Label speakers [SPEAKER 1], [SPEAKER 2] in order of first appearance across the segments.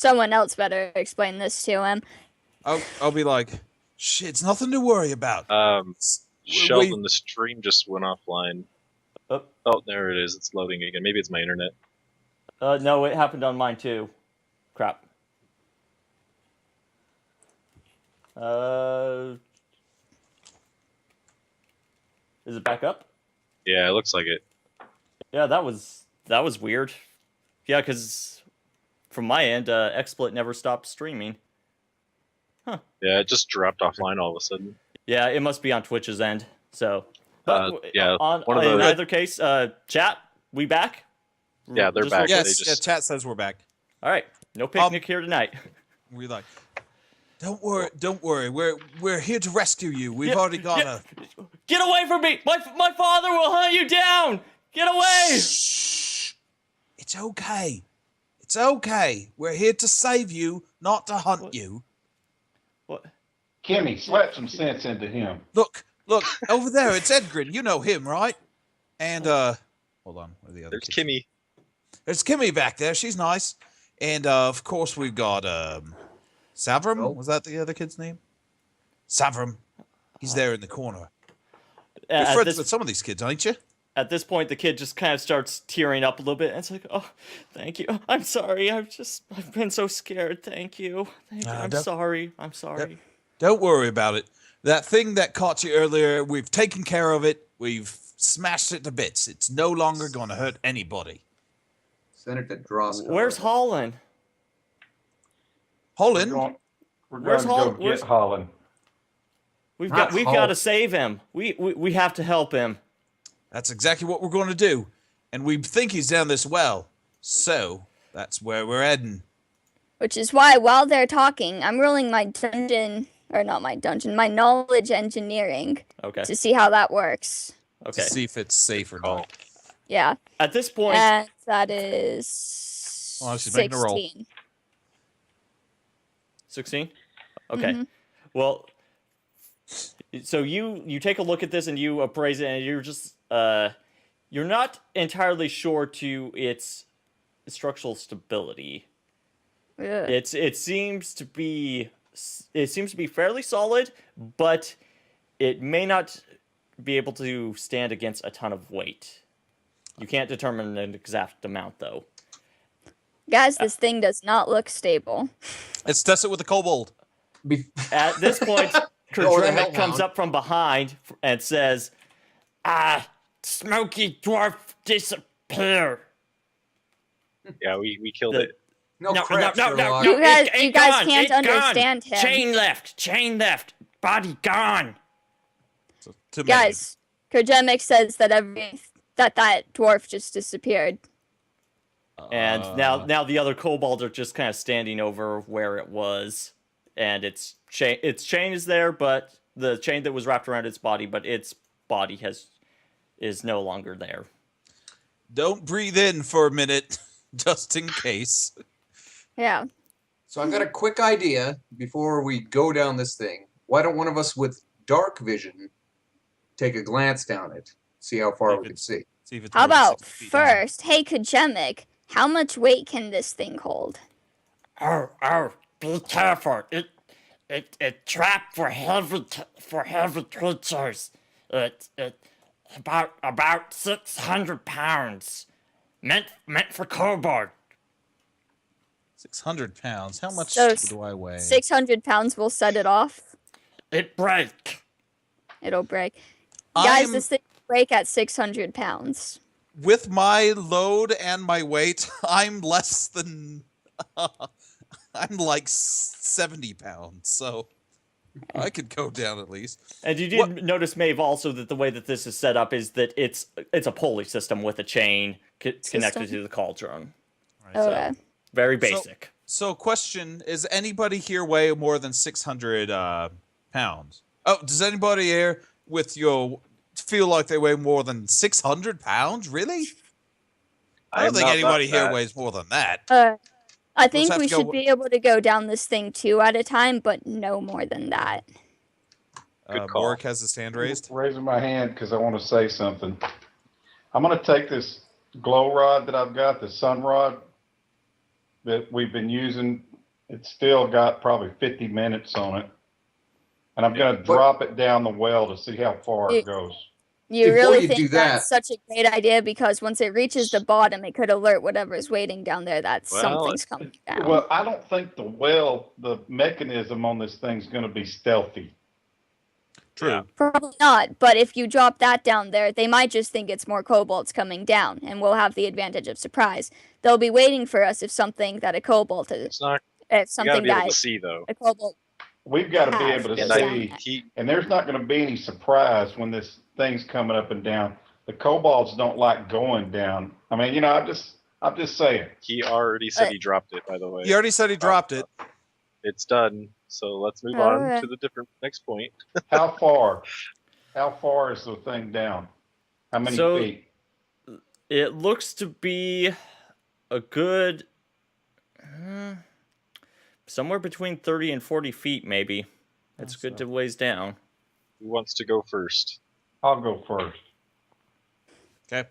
[SPEAKER 1] Someone else better explain this to him.
[SPEAKER 2] I'll be like, shit, it's nothing to worry about.
[SPEAKER 3] Sheldon, the stream just went offline.
[SPEAKER 4] Oh.
[SPEAKER 3] Oh, there it is. It's loading again. Maybe it's my internet.
[SPEAKER 4] No, it happened on mine too. Crap. Is it back up?
[SPEAKER 3] Yeah, it looks like it.
[SPEAKER 4] Yeah, that was weird. Yeah, because from my end, XSplit never stopped streaming. Huh.
[SPEAKER 3] Yeah, it just dropped offline all of a sudden.
[SPEAKER 4] Yeah, it must be on Twitch's end. So,
[SPEAKER 3] yeah.
[SPEAKER 4] In either case, chat, we back?
[SPEAKER 3] Yeah, they're back.
[SPEAKER 2] Yes, yeah, chat says we're back.
[SPEAKER 4] All right, no picnic here tonight.
[SPEAKER 2] We're like, don't worry. We're here to rescue you. We've already got a.
[SPEAKER 4] Get away from me! My father will hunt you down. Get away!
[SPEAKER 2] Shh. It's okay. It's okay. We're here to save you, not to hunt you.
[SPEAKER 4] What?
[SPEAKER 5] Kimmy, slap some sense into him.
[SPEAKER 2] Look, over there. It's Edgren. You know him, right? And hold on. Where are the other
[SPEAKER 3] There's
[SPEAKER 2] kids?
[SPEAKER 3] Kimmy.
[SPEAKER 2] There's Kimmy back there. She's nice. And of course we've got Savram.
[SPEAKER 6] Oh.
[SPEAKER 2] Was that the other kid's name? Savram. He's there in the corner. You're friends with some of these kids, aren't you?
[SPEAKER 4] At this point, the kid just kind of starts tearing up a little bit, and it's like, "Oh, thank you. I'm sorry. I've been so scared. Thank you. I'm sorry. I'm sorry."
[SPEAKER 2] Don't worry about it. That thing that caught you earlier, we've taken care of it. We've smashed it to bits. It's no longer going to hurt anybody.
[SPEAKER 6] Senator Dross.
[SPEAKER 4] Where's Holland?
[SPEAKER 2] Holland?
[SPEAKER 5] We're going to go get Holland.
[SPEAKER 4] We've got to save him. We have to help him.
[SPEAKER 2] That's exactly what we're going to do. And we think he's down this well. So, that's where we're heading.
[SPEAKER 1] Which is why, while they're talking, I'm rolling my my knowledge engineering.
[SPEAKER 4] Okay.
[SPEAKER 1] To see how that works.
[SPEAKER 4] Okay.
[SPEAKER 2] To see if it's safe or not.
[SPEAKER 1] Yeah.
[SPEAKER 4] At this point...
[SPEAKER 1] And that is...
[SPEAKER 2] Oh, she's making a roll.
[SPEAKER 4] 16? Okay. Well, so you take a look at this and you appraise it, and you're just... you're not entirely sure to its structural stability.
[SPEAKER 1] Yeah.
[SPEAKER 4] It seems to be fairly solid, but it may not be able to stand against a ton of weight. You can't determine an exact amount, though.
[SPEAKER 1] Guys, this thing does not look stable.
[SPEAKER 2] Let's test it with the kobold.
[SPEAKER 4] At this point, Kerdremic comes up from behind and says, Smoky Dwarf, disappear.
[SPEAKER 3] Yeah, we killed it.
[SPEAKER 6] No,
[SPEAKER 1] You guys can't understand him.
[SPEAKER 4] Chain left. Body gone.
[SPEAKER 2] So,
[SPEAKER 1] Guys, Kerdremic says that that dwarf just disappeared.
[SPEAKER 4] And now the other kobolds are just kind of standing over where it was, and its chain is there, but the chain that was wrapped around its body body is no longer there.
[SPEAKER 2] Don't breathe in for a minute, just in case.
[SPEAKER 1] Yeah.
[SPEAKER 6] So I've got a quick idea before we go down this thing. Why don't one of us with dark vision take a glance down it, see how far we can see?
[SPEAKER 1] How about first, hey Kerdremic, how much weight can this thing hold?
[SPEAKER 7] Oh, be careful. It trapped for heavy creatures. It about 600 pounds. Meant for kobold.
[SPEAKER 2] 600 pounds. How much
[SPEAKER 1] So
[SPEAKER 2] do I weigh?
[SPEAKER 1] 600 pounds will set it off.
[SPEAKER 7] It break.
[SPEAKER 1] It'll break. Guys, this thing will break at 600 pounds.
[SPEAKER 2] With my load and my weight, I'm less than... I'm like 70 pounds, so I could go down at least.
[SPEAKER 4] And you did notice, Maeve, also that the way that this is set up is that it's a pulley system with a chain connected to the cauldron.
[SPEAKER 2] Right,
[SPEAKER 1] Okay.
[SPEAKER 4] Very basic.
[SPEAKER 2] So question, is anybody here weigh more than 600 pounds? Oh, does anybody here with feel like they weigh more than 600 pounds? Really? I don't think anybody here weighs more than that.
[SPEAKER 1] I think we should be able to go down this thing 2 at a time, but no more than that.
[SPEAKER 3] Good call.
[SPEAKER 2] Bork has his hand raised.
[SPEAKER 5] Raising my hand because I want to say something. I'm going to take this glow rod that I've got, the sun rod that we've been using It's still got probably 50 minutes on it. And I'm going to drop it down the well to see how far it goes.
[SPEAKER 1] You
[SPEAKER 6] Before
[SPEAKER 1] really
[SPEAKER 6] you do
[SPEAKER 1] think
[SPEAKER 6] that-
[SPEAKER 1] that's such a great idea because once it reaches the bottom, it could alert whatever's waiting down there that something's coming down.
[SPEAKER 5] Well, I don't think the mechanism on this thing's going to be stealthy.
[SPEAKER 2] True.
[SPEAKER 3] Yeah.
[SPEAKER 1] Probably not, but if you drop that down there, they might just think it's more kobolds coming down, and we'll have the advantage of surprise. They'll be waiting for us if something that a kobold is.
[SPEAKER 3] It's not.
[SPEAKER 1] If
[SPEAKER 3] You gotta
[SPEAKER 1] something
[SPEAKER 3] be able
[SPEAKER 1] that
[SPEAKER 3] to see though.
[SPEAKER 1] a kobold.
[SPEAKER 5] We've got to be
[SPEAKER 1] Have
[SPEAKER 5] able to
[SPEAKER 1] goes down
[SPEAKER 5] see,
[SPEAKER 1] there.
[SPEAKER 3] He
[SPEAKER 5] and there's not going to be any surprise when this thing's coming up and down. The kobolds don't like going down. I mean, you know, I'm just saying.
[SPEAKER 3] he already said he dropped it. By the way,
[SPEAKER 2] He already said he dropped it.
[SPEAKER 3] it's done. So let's move
[SPEAKER 1] All
[SPEAKER 3] on
[SPEAKER 1] right.
[SPEAKER 3] to the next point.
[SPEAKER 5] How far? How far is the thing down? How many feet?
[SPEAKER 4] It looks to be a good somewhere between 30 and 40 feet, maybe. That's good to ways down.
[SPEAKER 3] Who wants to go first?
[SPEAKER 5] I'll go first.
[SPEAKER 2] Okay.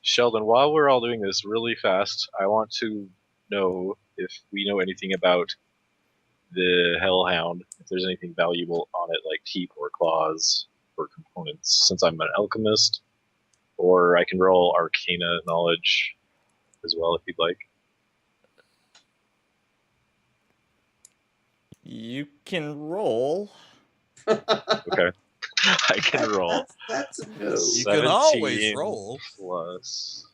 [SPEAKER 3] Sheldon, while we're all doing this really fast, I want to know if we know anything about the Hellhound, if there's anything valuable on it, like teeth or claws or components, since I'm an alchemist, or I can roll Arcana knowledge as well if you'd like.
[SPEAKER 4] You can roll.
[SPEAKER 3] Okay. I can roll.
[SPEAKER 6] That's a no.
[SPEAKER 2] You can always
[SPEAKER 3] 17
[SPEAKER 2] roll.
[SPEAKER 3] Plus.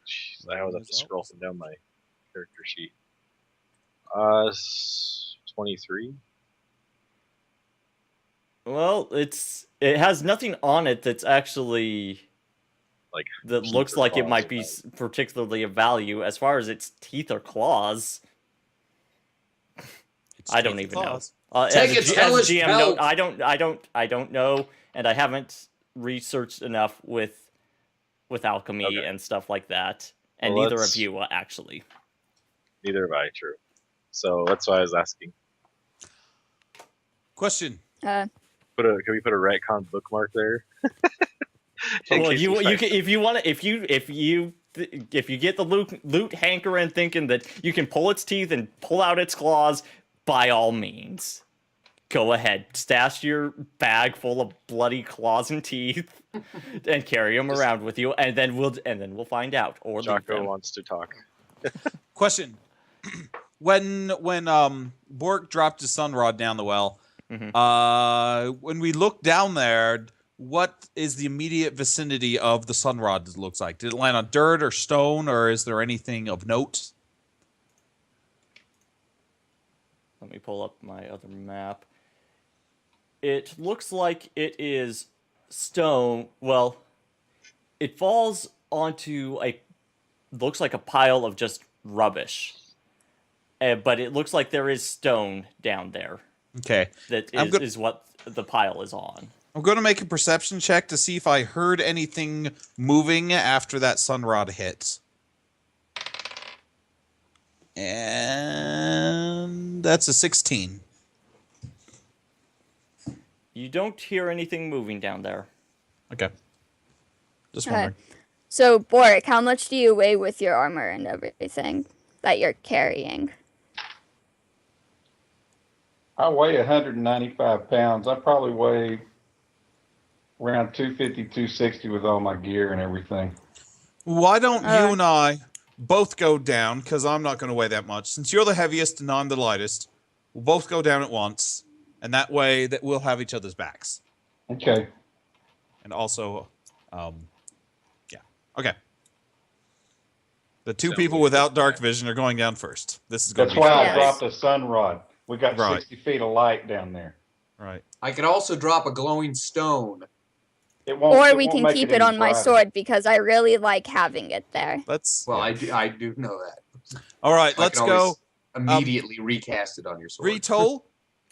[SPEAKER 3] Jeez, I always have to scroll from down my character sheet. 23.
[SPEAKER 4] Well, it has nothing on it that's actually
[SPEAKER 3] Like
[SPEAKER 4] that
[SPEAKER 3] teeth
[SPEAKER 4] looks
[SPEAKER 3] or
[SPEAKER 4] like it
[SPEAKER 3] claws
[SPEAKER 4] might
[SPEAKER 3] or
[SPEAKER 4] be
[SPEAKER 3] something.
[SPEAKER 4] particularly of value. As far as its teeth or claws, I don't even know.
[SPEAKER 6] Take
[SPEAKER 4] as
[SPEAKER 6] its
[SPEAKER 4] a
[SPEAKER 6] hellish
[SPEAKER 4] GM
[SPEAKER 6] pelt.
[SPEAKER 4] note, I don't know, and I haven't researched enough with alchemy
[SPEAKER 3] Okay.
[SPEAKER 4] and stuff like that. And
[SPEAKER 3] Well,
[SPEAKER 4] neither
[SPEAKER 3] let's-
[SPEAKER 4] of you actually.
[SPEAKER 3] Neither have I, true. So that's why I was asking.
[SPEAKER 2] Question.
[SPEAKER 1] Uh,
[SPEAKER 3] Can we put a retcon bookmark there? In
[SPEAKER 4] Well,
[SPEAKER 3] case
[SPEAKER 4] you
[SPEAKER 3] we find
[SPEAKER 4] can if you want to if you get the loot hankering thinking that you can pull its teeth and pull out its claws, by all means, go ahead. Stash your bag full of bloody claws and teeth, and carry them around with you, and then we'll find out. Or leave
[SPEAKER 3] Jocko
[SPEAKER 4] them.
[SPEAKER 3] wants to talk.
[SPEAKER 2] Question. When Bork dropped his sun rod down the well, when we looked down there, what is the immediate vicinity of the sun rod? It looks like. Did it land on dirt or stone, or is there anything of note?
[SPEAKER 4] Let me pull up my other map. It looks like it is stone. Well, it falls onto looks like a pile of just rubbish. But it looks like there is stone down there.
[SPEAKER 2] Okay.
[SPEAKER 4] That
[SPEAKER 2] I'm
[SPEAKER 4] is what the pile is on.
[SPEAKER 2] I'm going to make a perception check to see if I heard anything moving after that sun rod hit. And that's a 16.
[SPEAKER 4] You don't hear anything moving down there.
[SPEAKER 2] Okay. Just
[SPEAKER 1] Okay.
[SPEAKER 2] wondering.
[SPEAKER 1] So, Boric, how much do you weigh with your armor and everything that you're carrying?
[SPEAKER 5] I weigh 195 pounds. I probably weigh around 250, 260 with all my gear and everything.
[SPEAKER 2] Why don't you and I both go down, because I'm not going to weigh that much. Since you're the heaviest and I'm the lightest, we'll both go down at once, and that way that we'll have each other's backs.
[SPEAKER 5] Okay.
[SPEAKER 2] And also, yeah. Okay. The two people without dark vision are going down first. This is going
[SPEAKER 5] That's
[SPEAKER 2] to be
[SPEAKER 5] why
[SPEAKER 2] fun.
[SPEAKER 5] I dropped a sun rod. We got
[SPEAKER 2] Right.
[SPEAKER 5] 60 feet of light down there.
[SPEAKER 2] Right.
[SPEAKER 6] I could also drop a glowing stone.
[SPEAKER 5] It won't.
[SPEAKER 1] Or
[SPEAKER 5] it
[SPEAKER 1] we
[SPEAKER 5] won't
[SPEAKER 1] can
[SPEAKER 5] make
[SPEAKER 1] keep
[SPEAKER 5] it
[SPEAKER 1] it
[SPEAKER 5] any
[SPEAKER 1] on my
[SPEAKER 5] brighter.
[SPEAKER 1] sword because I really like having it there.
[SPEAKER 2] Let's.
[SPEAKER 6] Well,
[SPEAKER 2] yeah.
[SPEAKER 6] I do know that.
[SPEAKER 2] All right.
[SPEAKER 6] I
[SPEAKER 2] Let's
[SPEAKER 6] can
[SPEAKER 2] go.
[SPEAKER 6] always Immediately recast it on your sword.
[SPEAKER 2] Retol,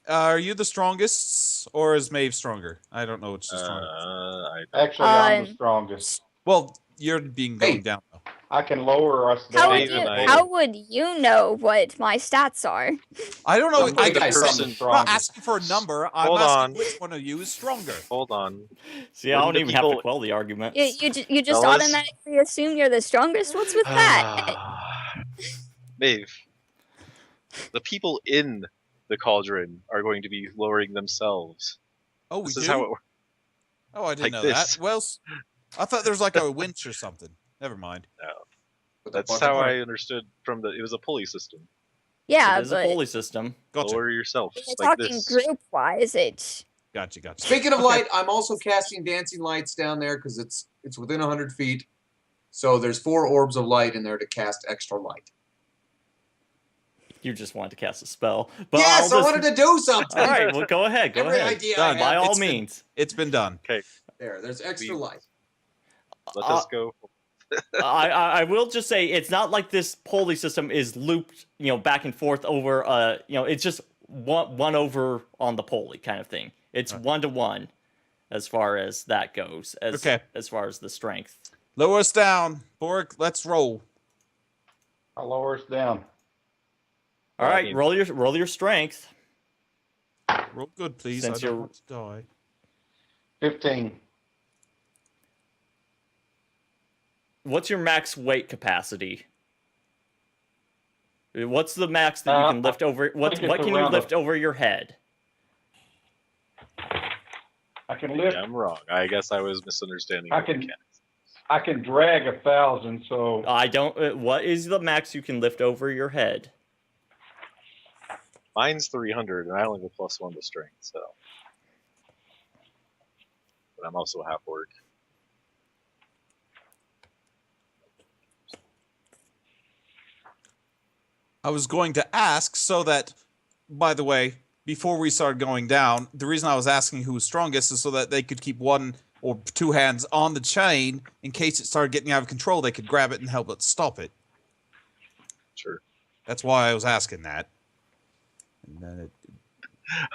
[SPEAKER 2] are you the strongest, or is Maeve stronger? I don't know which is stronger.
[SPEAKER 5] Actually, I'm the strongest.
[SPEAKER 2] Well, you're being going down though.
[SPEAKER 5] I can lower us
[SPEAKER 1] How
[SPEAKER 5] down.
[SPEAKER 1] would you know what my stats are?
[SPEAKER 2] I don't know.
[SPEAKER 6] Well,
[SPEAKER 2] I
[SPEAKER 6] the
[SPEAKER 2] can
[SPEAKER 6] person-
[SPEAKER 2] I'm not asking for a number. I'm
[SPEAKER 3] Hold
[SPEAKER 2] asking
[SPEAKER 3] on.
[SPEAKER 2] which one of you is stronger.
[SPEAKER 3] Hold on.
[SPEAKER 4] See, I don't
[SPEAKER 3] Wouldn't the
[SPEAKER 4] even have to
[SPEAKER 3] people-
[SPEAKER 4] quell the argument.
[SPEAKER 1] You just
[SPEAKER 3] Fellas?
[SPEAKER 1] automatically assume you're the strongest? What's with that?
[SPEAKER 3] Maeve, the people in the cauldron are going to be lowering themselves.
[SPEAKER 2] Oh, we
[SPEAKER 3] This
[SPEAKER 2] do?
[SPEAKER 3] is how it works.
[SPEAKER 2] Oh, I didn't
[SPEAKER 3] Like
[SPEAKER 2] know
[SPEAKER 3] this.
[SPEAKER 2] that. Well, I thought there was like a winch or something. Never mind.
[SPEAKER 6] With a
[SPEAKER 3] That's
[SPEAKER 6] bunch
[SPEAKER 3] how
[SPEAKER 6] of-
[SPEAKER 3] I understood from the. It was a pulley system.
[SPEAKER 1] Yeah,
[SPEAKER 4] It is a
[SPEAKER 1] but
[SPEAKER 4] pulley system.
[SPEAKER 2] Gotcha.
[SPEAKER 3] Lower yourself
[SPEAKER 1] if you're
[SPEAKER 3] like
[SPEAKER 1] talking
[SPEAKER 3] this.
[SPEAKER 1] group-wise, it's
[SPEAKER 2] Gotcha.
[SPEAKER 6] Speaking of
[SPEAKER 2] Okay.
[SPEAKER 6] light, I'm also casting dancing lights down there because it's within 100 feet. So there's 4 orbs of light in there to cast extra light.
[SPEAKER 4] You just wanted to cast a spell. But
[SPEAKER 6] Yes,
[SPEAKER 4] I'll
[SPEAKER 6] I
[SPEAKER 4] just...
[SPEAKER 6] wanted to do something.
[SPEAKER 4] All right, well, go ahead. Go
[SPEAKER 6] Every
[SPEAKER 4] ahead.
[SPEAKER 6] idea I
[SPEAKER 2] Done.
[SPEAKER 6] have.
[SPEAKER 4] By all
[SPEAKER 2] It's been-
[SPEAKER 4] means.
[SPEAKER 2] It's been done.
[SPEAKER 3] Okay,
[SPEAKER 6] There's extra
[SPEAKER 3] We-
[SPEAKER 6] light.
[SPEAKER 3] let us go.
[SPEAKER 4] I will just say it's not like this pulley system is looped, back and forth over. It's just one over on the pulley kind of thing. It's 1-to-1 as far as that goes. As far as the strength.
[SPEAKER 2] Lower us down. Bork, let's roll.
[SPEAKER 5] I'll lower us down.
[SPEAKER 4] All right, roll your strength.
[SPEAKER 2] Roll good, please.
[SPEAKER 4] Since
[SPEAKER 2] I don't
[SPEAKER 4] you're-
[SPEAKER 2] want to die.
[SPEAKER 5] 15.
[SPEAKER 4] What's your max weight capacity? What's the max that you can lift over? What
[SPEAKER 5] think it's
[SPEAKER 4] can you
[SPEAKER 5] around
[SPEAKER 4] lift over your head?
[SPEAKER 5] I can lift.
[SPEAKER 3] Yeah, I'm wrong. I guess I was misunderstanding.
[SPEAKER 5] I
[SPEAKER 3] the
[SPEAKER 5] can-
[SPEAKER 3] mechanics.
[SPEAKER 5] I can drag 1,000. So
[SPEAKER 4] I don't. What is the max you can lift over your head?
[SPEAKER 3] Mine's 300, and I only have a +1 to strength, so. But I'm also half orc.
[SPEAKER 2] I was going to ask so that, by the way, before we started going down, the reason I was asking who was strongest is so that they could keep 1 or 2 hands on the chain in case it started getting out of control. They could grab it and help it stop it.
[SPEAKER 3] Sure.
[SPEAKER 2] That's why I was asking that. And then it.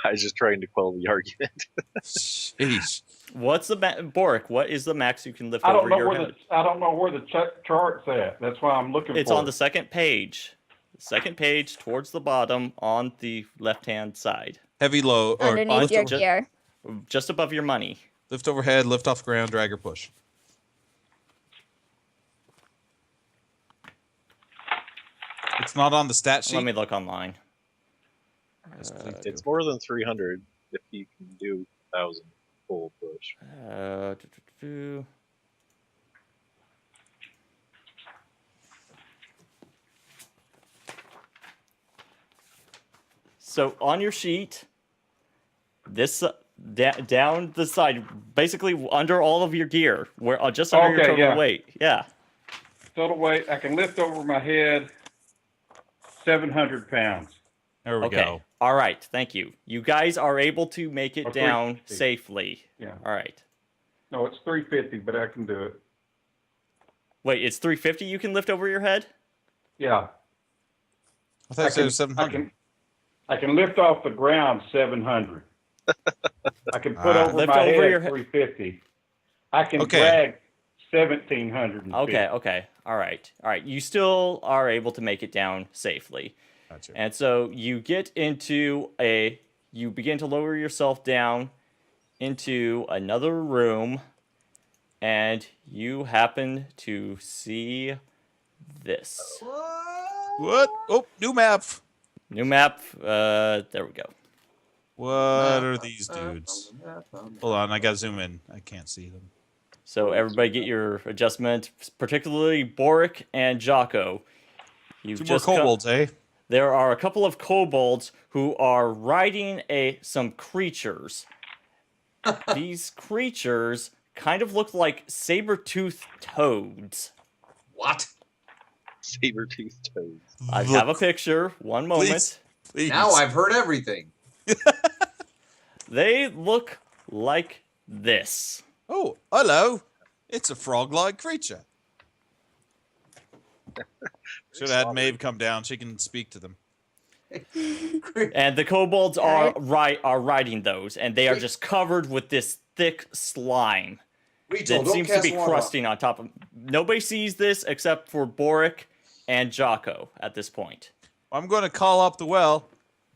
[SPEAKER 3] I was just trying to quell the argument.
[SPEAKER 2] Sheesh.
[SPEAKER 4] What's the Boric? What is the max you can lift
[SPEAKER 5] I don't
[SPEAKER 4] over
[SPEAKER 5] know
[SPEAKER 4] your
[SPEAKER 5] where
[SPEAKER 4] head?
[SPEAKER 5] I don't know where the chart's at. That's why I'm looking
[SPEAKER 4] It's
[SPEAKER 5] for
[SPEAKER 4] on
[SPEAKER 5] it.
[SPEAKER 4] the second page. Second page towards the bottom on the left-hand side,
[SPEAKER 2] Heavy low or
[SPEAKER 1] underneath
[SPEAKER 2] lift,
[SPEAKER 1] your
[SPEAKER 2] over,
[SPEAKER 1] gear.
[SPEAKER 4] just above your money.
[SPEAKER 2] lift overhead, lift off ground, drag or push. It's not on the stat sheet.
[SPEAKER 4] Let me look online.
[SPEAKER 2] Yes, please do.
[SPEAKER 3] It's more than 300 if you can do 1,000 full push.
[SPEAKER 4] Uh, do, do, do. So on your sheet, this down the side, basically under all of your gear, where just under your
[SPEAKER 5] Okay,
[SPEAKER 4] total
[SPEAKER 5] yeah.
[SPEAKER 4] weight. Yeah.
[SPEAKER 5] Total weight. I can lift over my head 700 pounds.
[SPEAKER 2] There we
[SPEAKER 4] Okay.
[SPEAKER 2] go.
[SPEAKER 4] All right. Thank you. You guys are able to make it
[SPEAKER 5] Or
[SPEAKER 4] down
[SPEAKER 5] 350.
[SPEAKER 4] safely.
[SPEAKER 5] Yeah.
[SPEAKER 4] All right.
[SPEAKER 5] No, it's 350, but I can do it.
[SPEAKER 4] Wait, it's 350 you can lift over your head?
[SPEAKER 5] Yeah.
[SPEAKER 2] I thought it was 700.
[SPEAKER 5] I can lift off the ground 700. I can put over
[SPEAKER 4] Lift
[SPEAKER 5] my
[SPEAKER 4] over
[SPEAKER 5] head
[SPEAKER 4] your he-
[SPEAKER 5] 350. I can
[SPEAKER 2] Okay.
[SPEAKER 5] drag 1,750.
[SPEAKER 4] Okay. All right. You still are able to make it down safely.
[SPEAKER 2] Gotcha.
[SPEAKER 4] And so you get into you begin to lower yourself down into another room, and you happen to see this.
[SPEAKER 2] What? Oh, new map.
[SPEAKER 4] New map, there we go.
[SPEAKER 2] What are these dudes? Hold on, I gotta zoom in. I can't see them.
[SPEAKER 4] So everybody get your adjustment, particularly Boric and Jocko. You've
[SPEAKER 2] 2 more
[SPEAKER 4] just come-
[SPEAKER 2] kobolds, eh?
[SPEAKER 4] There are a couple of kobolds who are riding some creatures. These creatures kind of look like saber-toothed toads.
[SPEAKER 6] What?
[SPEAKER 3] Saber-toothed toads.
[SPEAKER 4] I have a picture. One moment.
[SPEAKER 2] Please.
[SPEAKER 6] Now I've heard everything.
[SPEAKER 4] They look like this.
[SPEAKER 2] Oh, hello. It's a frog-like creature. Should have had Maeve come down. She can speak to them.
[SPEAKER 4] And the kobolds are riding those, and they are just covered with this thick slime
[SPEAKER 6] Rachel,
[SPEAKER 4] that
[SPEAKER 6] don't
[SPEAKER 4] seems to
[SPEAKER 6] cast
[SPEAKER 4] be
[SPEAKER 6] water on-
[SPEAKER 4] crusting on top of. Nobody sees this except for Boric and Jocko at this point.
[SPEAKER 2] I'm going to call up the well.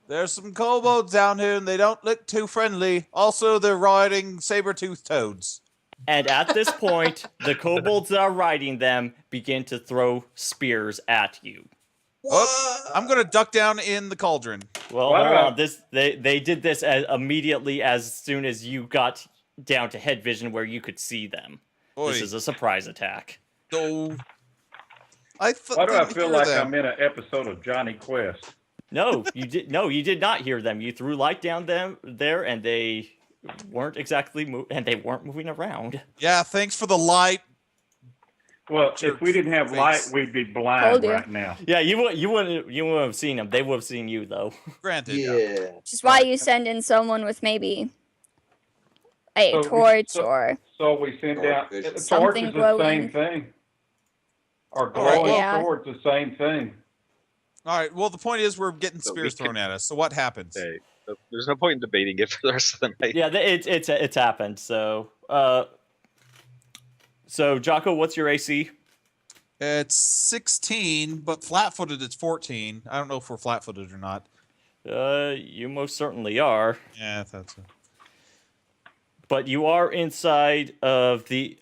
[SPEAKER 2] There's some kobolds down here, and they don't look too friendly. Also, they're riding saber-toothed toads.
[SPEAKER 4] And at this point, the kobolds that are riding them begin to throw spears at you.
[SPEAKER 2] Oh, I'm gonna duck down in the cauldron.
[SPEAKER 4] Well,
[SPEAKER 5] Why
[SPEAKER 4] hold
[SPEAKER 5] do I-
[SPEAKER 4] on. They did this immediately as soon as you got down to head vision where you could see them. This
[SPEAKER 2] Oi.
[SPEAKER 4] is a surprise attack.
[SPEAKER 2] So
[SPEAKER 5] Why do I
[SPEAKER 2] didn't
[SPEAKER 5] feel
[SPEAKER 2] hear
[SPEAKER 5] like
[SPEAKER 2] them.
[SPEAKER 5] I'm in an episode of Johnny Quest?
[SPEAKER 4] No, you did. No, you did not hear them. You threw light down them there, and they weren't exactly and they weren't moving around.
[SPEAKER 2] Yeah, thanks for the light.
[SPEAKER 5] Well,
[SPEAKER 2] Jerk
[SPEAKER 5] if we didn't have
[SPEAKER 2] face.
[SPEAKER 5] light, we'd be
[SPEAKER 1] Told
[SPEAKER 5] blind
[SPEAKER 1] you.
[SPEAKER 5] right now.
[SPEAKER 4] Yeah, you wouldn't have seen them. They would have seen you though.
[SPEAKER 2] Granted.
[SPEAKER 6] Yeah.
[SPEAKER 1] Which is why you send in someone with maybe a
[SPEAKER 5] So we-
[SPEAKER 1] torch
[SPEAKER 5] so-
[SPEAKER 1] or
[SPEAKER 5] So we send
[SPEAKER 6] Dark
[SPEAKER 5] out
[SPEAKER 6] vision.
[SPEAKER 5] a torch
[SPEAKER 1] Something
[SPEAKER 5] is the
[SPEAKER 1] glowing.
[SPEAKER 5] same thing. Or
[SPEAKER 2] Or-
[SPEAKER 5] glowing
[SPEAKER 1] yeah.
[SPEAKER 5] sword's the same thing.
[SPEAKER 2] All right. Well, the point is we're getting
[SPEAKER 3] So
[SPEAKER 2] spears
[SPEAKER 3] we can-
[SPEAKER 2] thrown at us. So what happens?
[SPEAKER 3] Hey, there's no point in debating it for the rest of the night.
[SPEAKER 4] Yeah, it's happened. So so Jocko, what's your AC?
[SPEAKER 2] It's 16, but flat-footed it's 14. I don't know if we're flat-footed or not.
[SPEAKER 4] You most certainly are.
[SPEAKER 2] Yeah, that's it.
[SPEAKER 4] But you are inside of the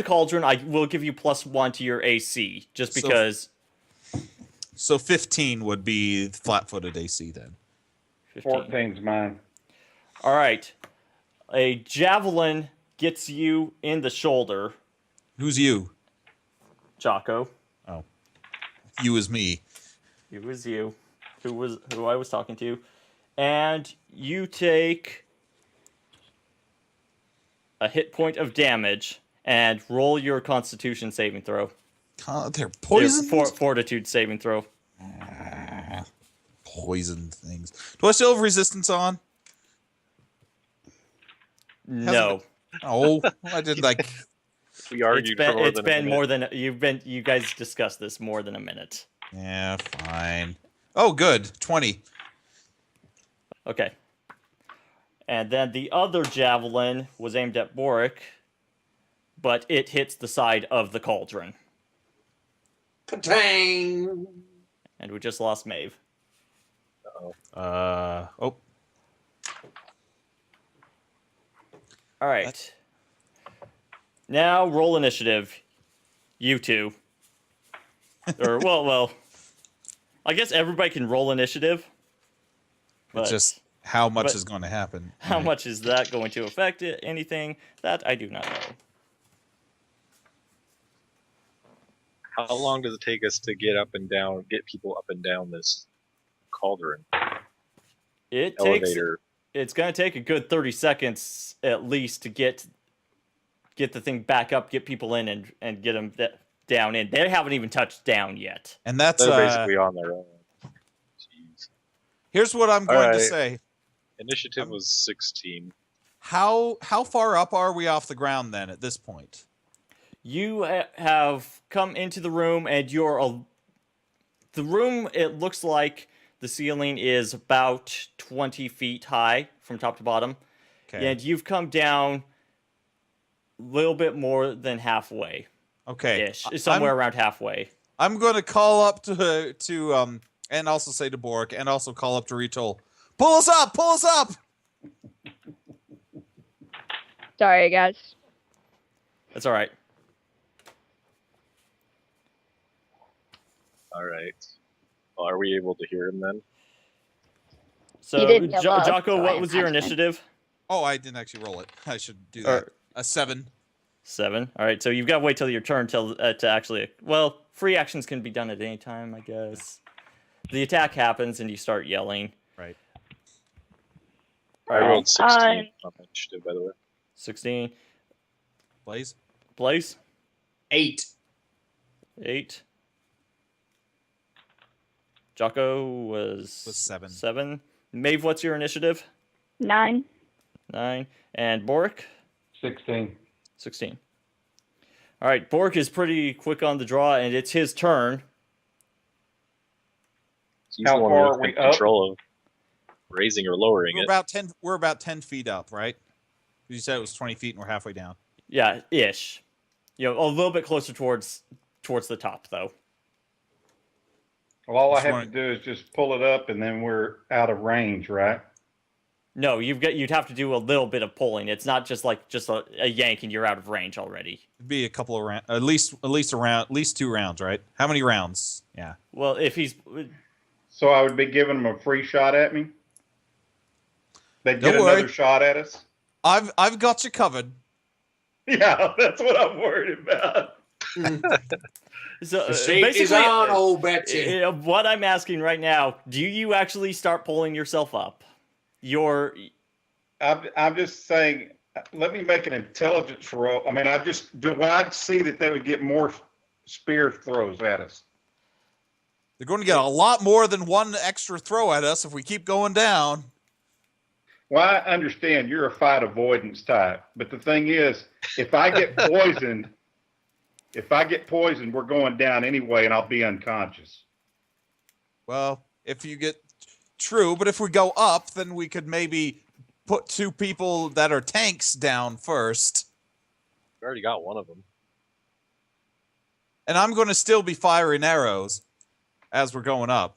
[SPEAKER 4] cauldron. I will give you +1 to your AC just
[SPEAKER 2] So-
[SPEAKER 4] because.
[SPEAKER 2] So 15 would be flat-footed AC then.
[SPEAKER 4] 15.
[SPEAKER 5] 14's mine.
[SPEAKER 4] All right, a javelin gets you in the shoulder,
[SPEAKER 2] Who's you?
[SPEAKER 4] Jocko.
[SPEAKER 2] You is me.
[SPEAKER 4] It was you, who I was talking to, and you take a hit point of damage and roll your Constitution saving throw.
[SPEAKER 2] They're
[SPEAKER 4] Your
[SPEAKER 2] poison.
[SPEAKER 4] fortitude saving throw.
[SPEAKER 2] Poison things. Do I still have resistance on?
[SPEAKER 4] No,
[SPEAKER 2] Oh, I did like.
[SPEAKER 3] We argued for more
[SPEAKER 4] it's
[SPEAKER 3] than a
[SPEAKER 4] been
[SPEAKER 3] minute.
[SPEAKER 4] more than you guys discussed this more than a minute.
[SPEAKER 2] Yeah, fine. Oh, good. 20.
[SPEAKER 4] Okay. And then the other javelin was aimed at Boric, but it hits the side of the cauldron.
[SPEAKER 6] Patang!
[SPEAKER 4] And we just lost Maeve.
[SPEAKER 2] Oh,
[SPEAKER 4] All right. Now roll initiative. You two. Or well, I guess everybody can roll initiative. But
[SPEAKER 2] it's just how much
[SPEAKER 4] but-
[SPEAKER 2] is going to happen.
[SPEAKER 4] how much is that going to affect it? Anything? That I do not know.
[SPEAKER 3] How long does it take us to get people up and down this cauldron
[SPEAKER 4] It takes.
[SPEAKER 3] elevator?
[SPEAKER 4] It's gonna take a good 30 seconds at least to get the thing back up, get people in, and get them down in. They haven't even touched down yet.
[SPEAKER 2] And that's
[SPEAKER 3] They're basically on their own. Jeez.
[SPEAKER 2] here's what I'm going to
[SPEAKER 3] Alright.
[SPEAKER 2] say.
[SPEAKER 3] Initiative was 16.
[SPEAKER 2] How far up are we off the ground then at this point?
[SPEAKER 4] You have come into the room, and the room. It looks like the ceiling is about 20 feet high from top to bottom,
[SPEAKER 2] Okay.
[SPEAKER 4] and you've come down a little bit more than halfway
[SPEAKER 2] Okay.
[SPEAKER 4] ish, somewhere around halfway.
[SPEAKER 2] I'm going to call up to and also say to Bork and also call up to Retol. Pull us up! Pull us up!
[SPEAKER 1] sorry guys.
[SPEAKER 4] That's all right.
[SPEAKER 3] All right. Well, are we able to hear him then?
[SPEAKER 4] So,
[SPEAKER 1] You didn't yell out,
[SPEAKER 4] Jocko,
[SPEAKER 1] so
[SPEAKER 4] what
[SPEAKER 1] I
[SPEAKER 4] was your
[SPEAKER 1] imagine.
[SPEAKER 4] initiative?
[SPEAKER 2] Oh, I didn't actually roll it. I should do that.
[SPEAKER 4] Or-
[SPEAKER 2] A 7.
[SPEAKER 4] 7. All right, so you've got to wait till your turn to actually. Well, free actions can be done at any time, I guess. The attack happens and you start yelling.
[SPEAKER 2] Right.
[SPEAKER 3] I rolled 16
[SPEAKER 1] Uh,
[SPEAKER 3] on my initiative, by the way.
[SPEAKER 4] 16.
[SPEAKER 2] Blaze?
[SPEAKER 4] Blaze?
[SPEAKER 6] 8.
[SPEAKER 4] 8. Jocko was
[SPEAKER 2] 7.
[SPEAKER 4] 7. Maeve, what's your initiative?
[SPEAKER 1] 9.
[SPEAKER 4] 9. And Boric?
[SPEAKER 5] 16.
[SPEAKER 4] 16. All right, Boric is pretty quick on the draw, and it's his turn.
[SPEAKER 3] He's
[SPEAKER 5] How
[SPEAKER 3] the one
[SPEAKER 5] far
[SPEAKER 3] with
[SPEAKER 5] are we
[SPEAKER 3] the
[SPEAKER 5] up?
[SPEAKER 3] control of raising or lowering
[SPEAKER 2] We're
[SPEAKER 3] it.
[SPEAKER 2] about 10 we're about 10 feet up, right? You said it was 20 feet and we're halfway down.
[SPEAKER 4] Yeah, ish. You know, a little bit closer towards the top, though.
[SPEAKER 5] Well, all I
[SPEAKER 2] Just
[SPEAKER 5] have
[SPEAKER 2] wanna-
[SPEAKER 5] to do is just pull it up, and then we're out of range, right?
[SPEAKER 4] No, you'd have to do a little bit of pulling. It's not just like a yank and you're out of range already.
[SPEAKER 2] It'd be a couple of rounds, at least a round, at least 2 rounds, right? How many rounds? Yeah.
[SPEAKER 4] Well, if he's
[SPEAKER 5] So I would be giving them a free shot at me? They'd get
[SPEAKER 2] Don't worry.
[SPEAKER 5] another shot at us?
[SPEAKER 2] I've got you covered.
[SPEAKER 5] Yeah, that's what I'm worried about.
[SPEAKER 4] so
[SPEAKER 6] The safety's
[SPEAKER 4] basically,
[SPEAKER 6] on, old Betsy.
[SPEAKER 4] what I'm asking right now, do you actually start pulling yourself up?
[SPEAKER 5] I'm just saying, let me make an intelligence roll. I mean, do I see that they would get more spear throws at us?
[SPEAKER 2] They're going to get a lot more than one extra throw at us if we keep going down.
[SPEAKER 5] Well, I understand you're a fight avoidance type, but the thing is, if I get poisoned, we're going down anyway, and I'll be unconscious.
[SPEAKER 2] Well, if you get true, but if we go up, then we could maybe put 2 people that are tanks down first.
[SPEAKER 3] We already got one of them.
[SPEAKER 2] And I'm going to still be firing arrows as we're going up.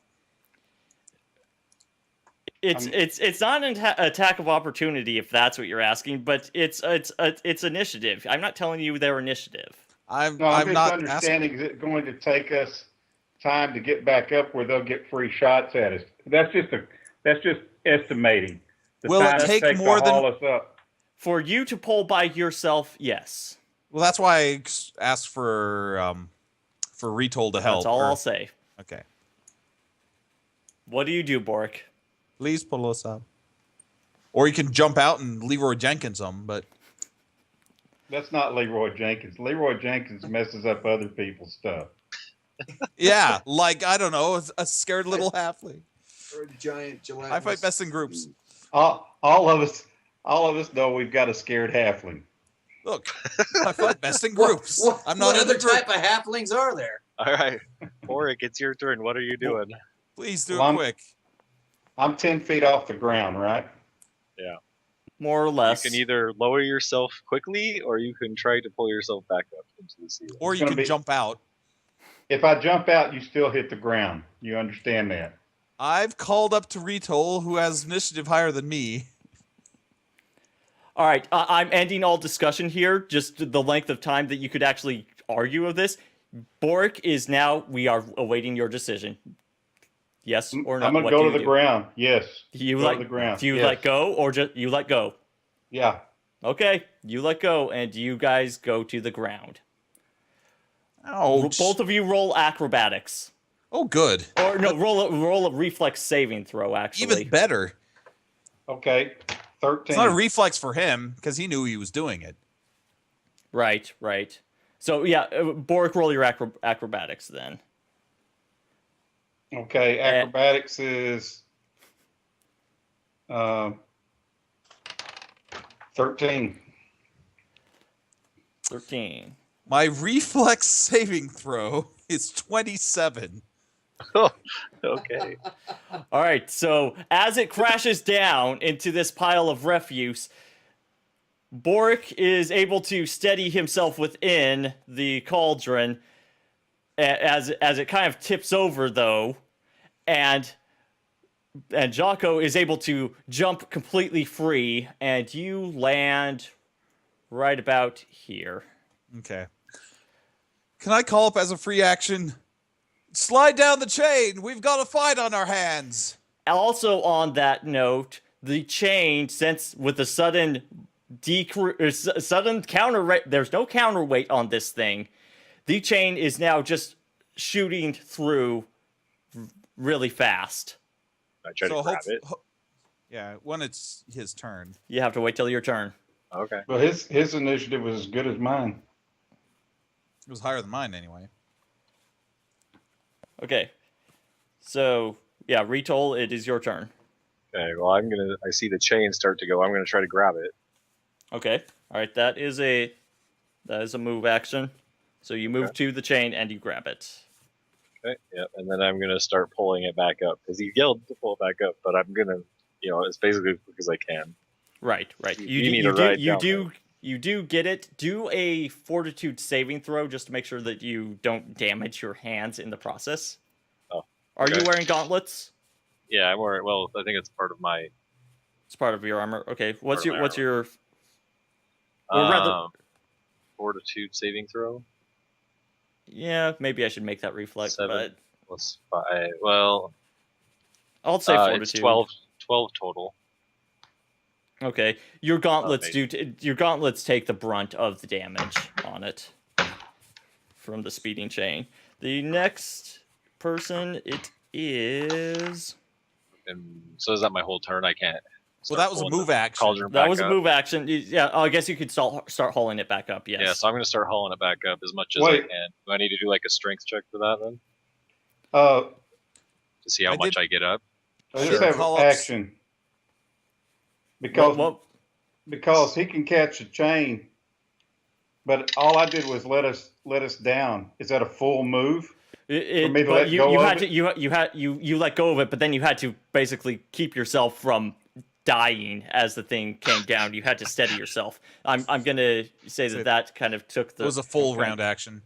[SPEAKER 4] It's not an attack of opportunity if that's what you're asking, but it's initiative. I'm not telling you their initiative.
[SPEAKER 5] I'm
[SPEAKER 2] I'm
[SPEAKER 5] just
[SPEAKER 2] not
[SPEAKER 5] understanding, is it going to take us time to get back up where they'll get free shots at us? That's just estimating. The
[SPEAKER 2] Will it
[SPEAKER 5] time
[SPEAKER 2] take
[SPEAKER 5] takes
[SPEAKER 2] more
[SPEAKER 5] to
[SPEAKER 2] than-
[SPEAKER 5] haul us up.
[SPEAKER 4] For you to pull by yourself, yes.
[SPEAKER 2] Well, that's why I asked for Retold to help.
[SPEAKER 4] That's all I'll say.
[SPEAKER 2] Okay.
[SPEAKER 4] What do you do, Bork?
[SPEAKER 2] Please pull us up. Or you can jump out and Leroy Jenkins them, but
[SPEAKER 5] That's not Leroy Jenkins. Leroy Jenkins messes up other people's stuff.
[SPEAKER 2] yeah, like, I don't know, a scared little halfling.
[SPEAKER 6] Or a giant gelatinous.
[SPEAKER 2] I fight best in groups.
[SPEAKER 5] All of us know we've got a scared halfling.
[SPEAKER 2] Look, I fight best in groups. I'm not
[SPEAKER 6] what
[SPEAKER 2] in
[SPEAKER 6] other
[SPEAKER 2] the group.
[SPEAKER 6] type of halflings are there?
[SPEAKER 3] All right, Oric, it's your turn. What are you doing?
[SPEAKER 2] Please do
[SPEAKER 5] Well,
[SPEAKER 2] it quick.
[SPEAKER 5] I'm 10 feet off the ground, right?
[SPEAKER 4] More or
[SPEAKER 3] You
[SPEAKER 4] less.
[SPEAKER 3] can either lower yourself quickly, or you can try to pull yourself back up into the ceiling.
[SPEAKER 2] Or
[SPEAKER 5] It's
[SPEAKER 2] you
[SPEAKER 5] gonna
[SPEAKER 2] can
[SPEAKER 5] be-
[SPEAKER 2] jump out.
[SPEAKER 5] If I jump out, you still hit the ground. You understand that?
[SPEAKER 2] I've called up to Retol, who has initiative higher than me.
[SPEAKER 4] All right, I'm ending all discussion here. Just the length of time that you could actually argue of this. Bork is now. We are awaiting your decision. Yes or no?
[SPEAKER 5] I'm going
[SPEAKER 4] What
[SPEAKER 5] to
[SPEAKER 4] do
[SPEAKER 5] go
[SPEAKER 4] you
[SPEAKER 5] to the
[SPEAKER 4] do?
[SPEAKER 5] ground. Yes.
[SPEAKER 4] You
[SPEAKER 5] Go
[SPEAKER 4] let
[SPEAKER 5] to the ground.
[SPEAKER 4] Do you
[SPEAKER 5] Yes.
[SPEAKER 4] let go or just you let go?
[SPEAKER 5] Yeah.
[SPEAKER 4] Okay, you let go, and you guys go to the ground.
[SPEAKER 2] Ouch.
[SPEAKER 4] Both of you roll acrobatics,
[SPEAKER 2] Oh, good.
[SPEAKER 4] or no, roll a reflex saving throw. Actually,
[SPEAKER 2] Even better.
[SPEAKER 5] Okay. 13.
[SPEAKER 2] It's not a reflex for him, because he knew he was doing it.
[SPEAKER 4] right. So yeah, Bork, roll your acrobatics then.
[SPEAKER 5] Okay. Acrobatics is 13.
[SPEAKER 4] 13.
[SPEAKER 2] My reflex saving throw is 27.
[SPEAKER 3] Okay.
[SPEAKER 4] All right, so as it crashes down into this pile of refuse, Bork is able to steady himself within the cauldron as it kind of tips over, though, and Jocko is able to jump completely free, and you land right about here.
[SPEAKER 2] Okay. Can I call up as a free action? Slide down the chain. We've got a fight on our hands.
[SPEAKER 4] Also, on that note, the chain, since with the sudden sudden counter, there's no counterweight on this thing. The chain is now just shooting through really fast.
[SPEAKER 3] I try to grab it.
[SPEAKER 2] Yeah, when it's his turn.
[SPEAKER 4] You have to wait till your turn.
[SPEAKER 3] Okay.
[SPEAKER 5] Well, his initiative was as good as mine.
[SPEAKER 2] It was higher than mine anyway.
[SPEAKER 4] Okay. So, yeah, Retol, it is your turn.
[SPEAKER 3] Okay. Well, I see the chain start to go. I'm gonna try to grab it.
[SPEAKER 4] Okay. All right, that is a move action. So you move to the chain and you grab it.
[SPEAKER 3] Okay. Yep. And then I'm gonna start pulling it back up because he yelled to pull it back up, but I'm gonna, it's basically as quick as I can.
[SPEAKER 4] Right.
[SPEAKER 3] You need to ride down there.
[SPEAKER 4] You do get it. Do a fortitude saving throw just to make sure that you don't damage your hands in the process.
[SPEAKER 3] Oh.
[SPEAKER 4] Are you
[SPEAKER 3] okay.
[SPEAKER 4] wearing gauntlets?
[SPEAKER 3] Yeah, I'm wearing. Well, I think it's part of my
[SPEAKER 4] It's part of your armor. Okay. What's
[SPEAKER 3] Part of my
[SPEAKER 4] your or rather
[SPEAKER 3] Fortitude saving throw.
[SPEAKER 4] yeah, maybe I should make that reflex,
[SPEAKER 3] 7
[SPEAKER 4] but
[SPEAKER 3] plus 5. Well,
[SPEAKER 4] I'll say
[SPEAKER 3] it's
[SPEAKER 4] fortitude.
[SPEAKER 3] 12 total.
[SPEAKER 4] Okay. Your gauntlets
[SPEAKER 3] maybe.
[SPEAKER 4] your gauntlets take the brunt of the damage on it from the speeding chain. The next person, it is.
[SPEAKER 3] And so is that my whole turn? I can't.
[SPEAKER 2] Well, that was a move action.
[SPEAKER 3] Cauldron
[SPEAKER 4] That
[SPEAKER 3] back
[SPEAKER 4] was a
[SPEAKER 3] up?
[SPEAKER 4] move action. Yeah, I guess you could start hauling it back up. Yes.
[SPEAKER 3] Yeah, so I'm going to start hauling it back up as much as I
[SPEAKER 5] Wait.
[SPEAKER 3] can. Do I need to do like a strength check for that then?
[SPEAKER 5] Uh,
[SPEAKER 3] To see how
[SPEAKER 2] I
[SPEAKER 3] much
[SPEAKER 2] did-
[SPEAKER 3] I get up?
[SPEAKER 5] I
[SPEAKER 2] Sure.
[SPEAKER 5] just have
[SPEAKER 2] Call
[SPEAKER 5] an
[SPEAKER 2] ups.
[SPEAKER 5] action. Because he can catch a chain, but all I did was let us down. Is that a full move? For me to
[SPEAKER 4] but
[SPEAKER 5] let go
[SPEAKER 4] you
[SPEAKER 5] of
[SPEAKER 4] had
[SPEAKER 5] it?
[SPEAKER 4] to you let go of it, but then you had to basically keep yourself from dying as the thing came down. You had to steady yourself. I'm gonna say that kind of took the.
[SPEAKER 2] It was a full
[SPEAKER 4] kind of-
[SPEAKER 2] round action.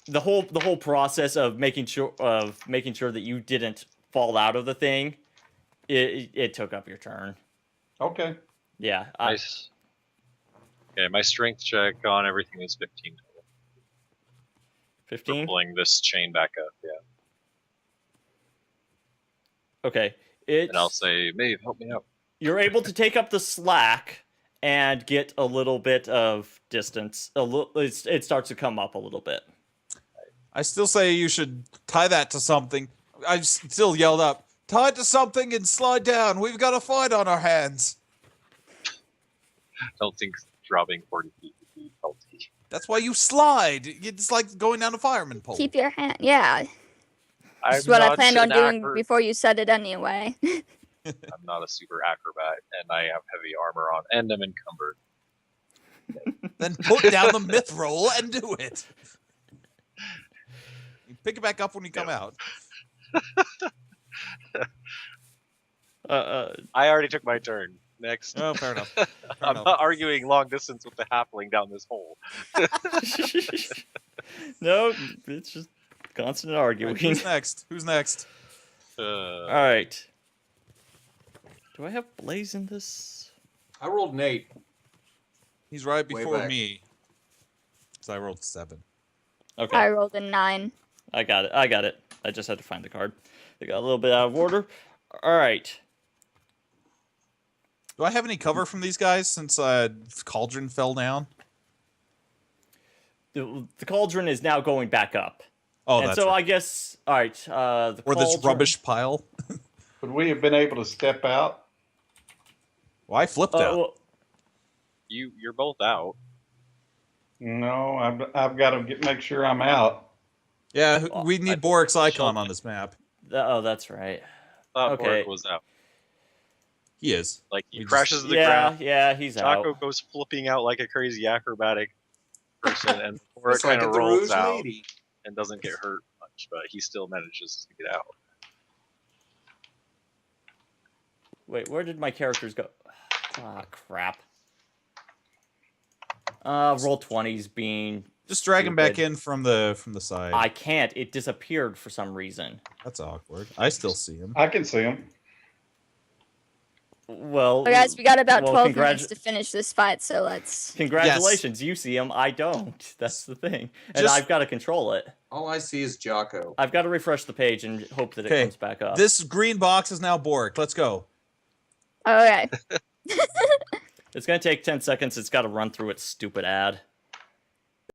[SPEAKER 4] The whole process of making sure that you didn't fall out of the thing, it took up your turn.
[SPEAKER 5] Okay.
[SPEAKER 4] Yeah.
[SPEAKER 3] Nice. Okay, my strength check on everything is 15 total.
[SPEAKER 4] 15.
[SPEAKER 3] Pulling this chain back up, yeah.
[SPEAKER 4] Okay.
[SPEAKER 3] And I'll say, Maeve, help me out.
[SPEAKER 4] You're able to take up the slack and get a little bit of distance. It starts to come up a little bit.
[SPEAKER 2] I still say you should tie that to something. I still yelled up, tie it to something and slide down. We've got a fight on our hands.
[SPEAKER 3] I don't think dropping 40 feet would be healthy.
[SPEAKER 2] That's why you slide. It's like going down a fireman pole.
[SPEAKER 1] Keep your hand. Yeah.
[SPEAKER 3] I'm
[SPEAKER 1] That's what I
[SPEAKER 3] not
[SPEAKER 1] planned on
[SPEAKER 3] an
[SPEAKER 1] doing
[SPEAKER 3] acro-
[SPEAKER 1] before you said it anyway.
[SPEAKER 3] I'm not a super acrobat, and I have heavy armor on, and I'm encumbered.
[SPEAKER 2] Then put down the myth roll and do it. You pick it back up when you come out.
[SPEAKER 3] I already took my turn. Next.
[SPEAKER 2] Oh, fair enough. Fair
[SPEAKER 3] I'm
[SPEAKER 2] enough.
[SPEAKER 3] not arguing long distance with the halfling down this hole.
[SPEAKER 4] No, it's just constant arguing.
[SPEAKER 2] Right, who's next? Who's next?
[SPEAKER 4] All right. Do I have Blaze in this?
[SPEAKER 6] I rolled an 8.
[SPEAKER 2] He's right
[SPEAKER 6] Way
[SPEAKER 2] before
[SPEAKER 6] back.
[SPEAKER 2] me. So I rolled 7.
[SPEAKER 4] Okay.
[SPEAKER 1] I rolled a 9.
[SPEAKER 4] I got it. I just had to find the card. They got a little bit out of order. All right.
[SPEAKER 2] Do I have any cover from these guys since Cauldron fell down?
[SPEAKER 4] The cauldron is now going back up.
[SPEAKER 2] Oh,
[SPEAKER 4] and
[SPEAKER 2] that's
[SPEAKER 4] so
[SPEAKER 2] right.
[SPEAKER 4] I guess, all right. The
[SPEAKER 2] Or this
[SPEAKER 4] cauldron-
[SPEAKER 2] rubbish pile.
[SPEAKER 5] Would we have been able to step out?
[SPEAKER 2] Well, I flipped out.
[SPEAKER 4] well,
[SPEAKER 3] You're both out.
[SPEAKER 5] No, I've got to make sure I'm out.
[SPEAKER 2] Yeah, we need Borik's icon
[SPEAKER 3] She'll-
[SPEAKER 2] on this map.
[SPEAKER 4] oh, that's right.
[SPEAKER 3] Thought
[SPEAKER 4] Okay.
[SPEAKER 3] Boric was out.
[SPEAKER 2] He is.
[SPEAKER 3] Like, he
[SPEAKER 2] We just-
[SPEAKER 3] crashes to the
[SPEAKER 4] Yeah,
[SPEAKER 3] ground.
[SPEAKER 4] yeah, he's
[SPEAKER 3] Taco
[SPEAKER 4] out.
[SPEAKER 3] goes flipping out like a crazy acrobatic person, and Boric
[SPEAKER 6] It's like
[SPEAKER 3] kind
[SPEAKER 6] at
[SPEAKER 3] of
[SPEAKER 6] the
[SPEAKER 3] rolls
[SPEAKER 6] Rouge
[SPEAKER 3] out
[SPEAKER 6] Lady.
[SPEAKER 3] and doesn't get hurt much, but he still manages to get out.
[SPEAKER 4] Wait, where did my characters go? Ah, crap. Roll 20's being.
[SPEAKER 2] Just drag him back
[SPEAKER 4] stupid.
[SPEAKER 2] in from the side.
[SPEAKER 4] I can't. It disappeared for some reason.
[SPEAKER 2] That's awkward. I still see him.
[SPEAKER 5] I can see him.
[SPEAKER 4] Well,
[SPEAKER 1] So guys, we got about
[SPEAKER 4] well,
[SPEAKER 1] 12 minutes to finish this fight, so let's...
[SPEAKER 4] Congratulations, you see him. I don't. That's the thing, and
[SPEAKER 2] Just-
[SPEAKER 4] I've got to control it.
[SPEAKER 6] All I see is Jocko.
[SPEAKER 4] I've got to refresh the page and hope that it
[SPEAKER 2] Okay,
[SPEAKER 4] comes back up.
[SPEAKER 2] This green box is now Borik. Let's go.
[SPEAKER 1] Okay.
[SPEAKER 4] It's gonna take 10 seconds. It's got to run through its stupid ad.